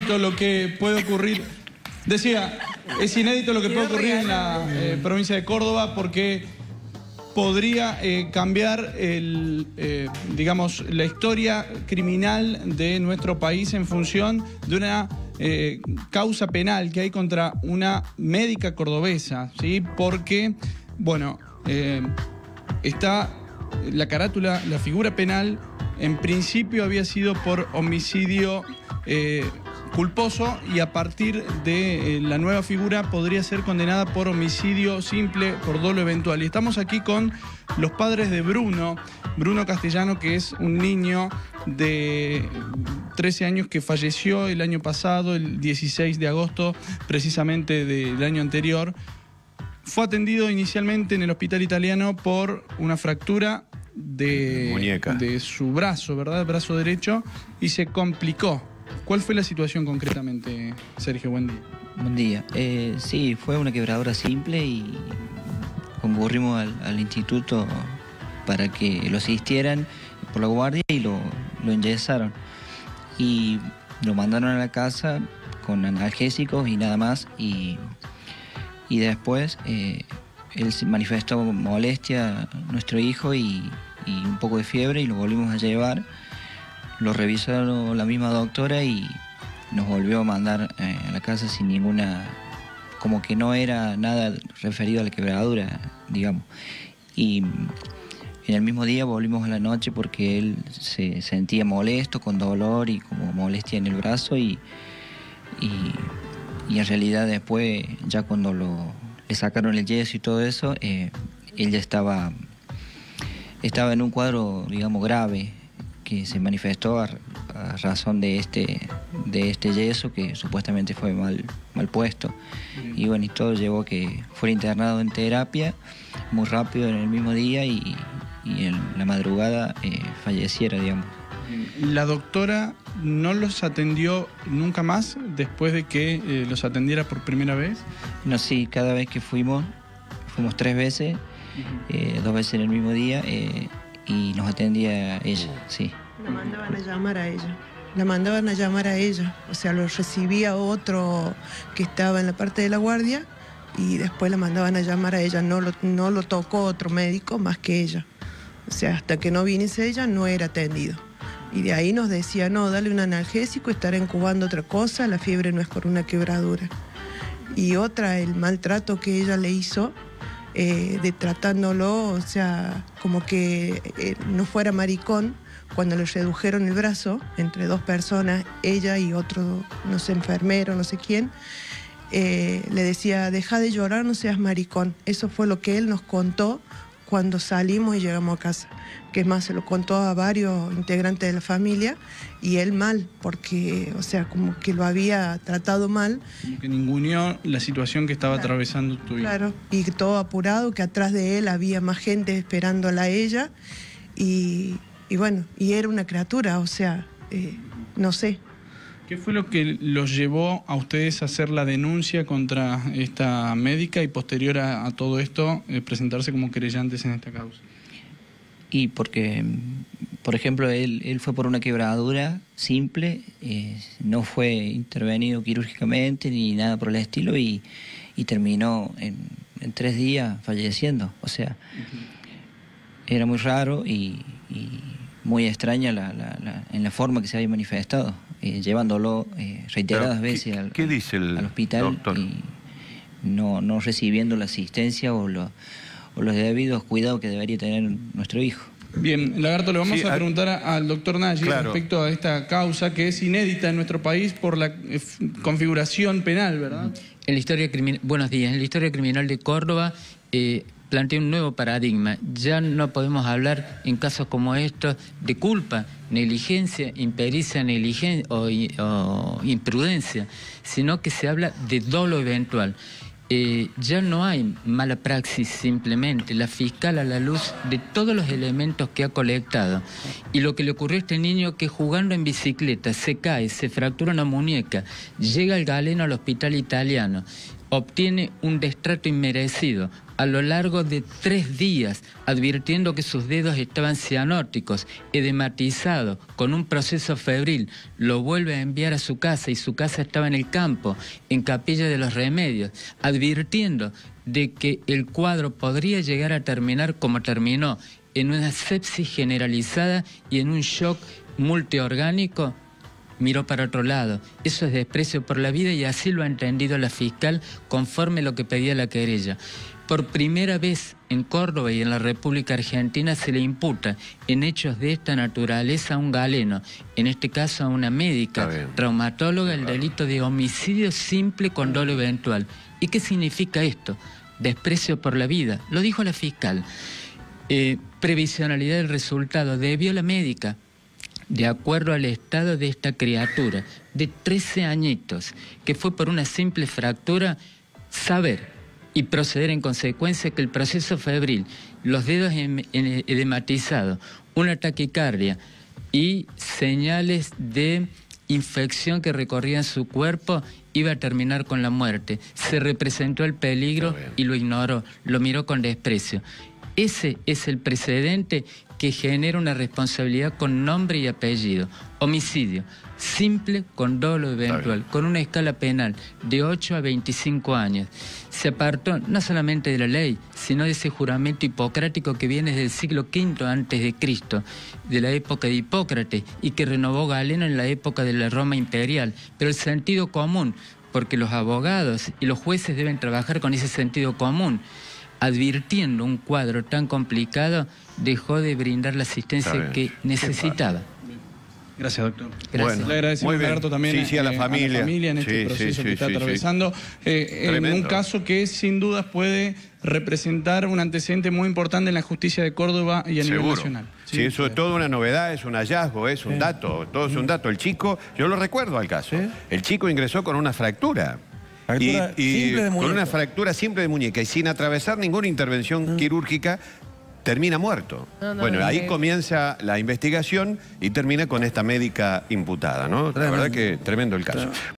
inédito lo que puede ocurrir. Decía, es inédito lo que puede ocurrir en la provincia de Córdoba porque podría cambiar digamos, la historia criminal de nuestro país en función de una causa penal que hay contra una médica cordobesa, ¿sí? Porque, bueno, está la carátula, la figura penal, en principio había sido por homicidio culposo y a partir de la nueva figura podría ser condenada por homicidio simple por dolo eventual. Y estamos aquí con los padres de Bruno Castellano, que es un niño de 13 años que falleció el año pasado, el 16 de agosto precisamente del año anterior. Fue atendido inicialmente en el hospital italiano por una fractura de su brazo, ¿verdad? El brazo derecho, y se complicó. ¿Cuál fue la situación concretamente, Sergio? Buen día. Buen día. Sí, fue una quebradura simple y concurrimos al instituto para que lo asistieran por la guardia y lo enyesaron. Y lo mandaron a la casa con analgésicos y nada más. Y después él se manifestó molestia, nuestro hijo, y un poco de fiebre, y lo volvimos a llevar. Lo revisó la misma doctora y nos volvió a mandar a la casa sin ninguna, como que no era nada referido a la quebradura, digamos. Y en el mismo día volvimos a la noche porque él se sentía molesto, con dolor y como molestia en el brazo, y en realidad después, ya cuando le sacaron el yeso y todo eso, él ya estaba en un cuadro, digamos, grave, que se manifestó a razón de este yeso que supuestamente fue mal puesto. Y bueno, y todo llevó a que fuera internado en terapia muy rápido en el mismo día y en la madrugada falleciera, digamos. ¿La doctora no los atendió nunca más después de que los atendiera por primera vez? No, sí, cada vez que fuimos 3 veces, 2 veces en el mismo día, y nos atendía ella, sí. La mandaban a llamar a ella. La mandaban a llamar a ella. O sea, lo recibía otro que estaba en la parte de la guardia y después la mandaban a llamar a ella. No lo tocó otro médico más que ella. O sea, hasta que no viniese ella no era atendido. Y de ahí nos decía, no, dale un analgésico, estar incubando otra cosa, la fiebre no es por una quebradura. Y otra, el maltrato que ella le hizo, de tratándolo, o sea, como que no fuera maricón, cuando le redujeron el brazo entre 2 personas, ella y otro, no sé, enfermero, no sé quién, le decía, deja de llorar, no seas maricón. Eso fue lo que él nos contó cuando salimos y llegamos a casa. Que es más, se lo contó a varios integrantes de la familia y él mal, porque, o sea, como que lo había tratado mal. Como que ninguneó la situación que estaba atravesando tu hijo. Claro, y todo apurado, que atrás de él había más gente esperándola a ella y bueno, y era una criatura, o sea, no sé. ¿Qué fue lo que los llevó a ustedes a hacer la denuncia contra esta médica y posterior a todo esto presentarse como querellantes en esta causa? Y porque, por ejemplo, él fue por una quebradura simple, no fue intervenido quirúrgicamente ni nada por el estilo, y terminó en 3 días falleciendo. O sea, era muy raro y muy extraña en la forma que se había manifestado, llevándolo reiteradas veces al hospital, doctor? Y no recibiendo la asistencia o los debidos cuidados que debería tener nuestro hijo. Bien, Lagarto, le vamos a preguntar al doctor Nagy respecto a esta causa que es inédita en nuestro país por la configuración penal, ¿verdad? En la historia criminal, buenos días, en la historia criminal de Córdoba plantea un nuevo paradigma. Ya no podemos hablar en casos como estos de culpa, negligencia, impericia, negligencia o imprudencia, sino que se habla de dolo eventual. Ya no hay mala praxis simplemente. La fiscal, a la luz de todos los elementos que ha colectado y lo que le ocurrió a este niño, que jugando en bicicleta se cae, se fractura una muñeca, llega el galeno al hospital italiano, obtiene un destrato inmerecido a lo largo de 3 días, advirtiendo que sus dedos estaban cianóticos, edematizados, con un proceso febril. Lo vuelve a enviar a su casa y su casa estaba en el campo, en Capilla de los Remedios, advirtiendo de que el cuadro podría llegar a terminar como terminó, en una sepsis generalizada y en un shock multiorgánico. Miró para otro lado. Eso es desprecio por la vida y así lo ha entendido la fiscal conforme lo que pedía la querella. Por primera vez en Córdoba y en la República Argentina se le imputa en hechos de esta naturaleza a un galeno, en este caso a una médica traumatóloga, el delito de homicidio simple con dolo eventual. ¿Y qué significa esto? Desprecio por la vida. Lo dijo la fiscal. Previsionalidad del resultado. Debió la médica, de acuerdo al estado de esta criatura, de 13 añitos, que fue por una simple fractura, saber y proceder en consecuencia que el proceso febril, los dedos edematizados, una taquicardia y señales de infección que recorrían su cuerpo iba a terminar con la muerte. Se representó el peligro y lo ignoró, lo miró con desprecio. Ese es el precedente que genera una responsabilidad con nombre y apellido. Homicidio simple con dolo eventual, con una escala penal de 8 a 25 años. Se apartó no solamente de la ley, sino de ese juramento hipocrático que viene desde el siglo V antes de Cristo, de la época de Hipócrates, y que renovó Galeno en la época de la Roma imperial. Pero el sentido común, porque los abogados y los jueces deben trabajar con ese sentido común, advirtiendo un cuadro tan complicado, dejó de brindar la asistencia que necesitaba. Gracias, doctor. Gracias. Bueno, le agradecemos a Alberto también a la familia en este proceso que está atravesando. En un caso que sin dudas puede representar un antecedente muy importante en la justicia de Córdoba y a nivel nacional. Sí, eso es toda una novedad, es un hallazgo, es un dato, todo es un dato. El chico, yo lo recuerdo al caso, el chico ingresó con una fractura. Y con una fractura simple de muñeca y sin atravesar ninguna intervención quirúrgica, termina muerto. Bueno, ahí comienza la investigación y termina con esta médica imputada, ¿no? La verdad que tremendo el caso.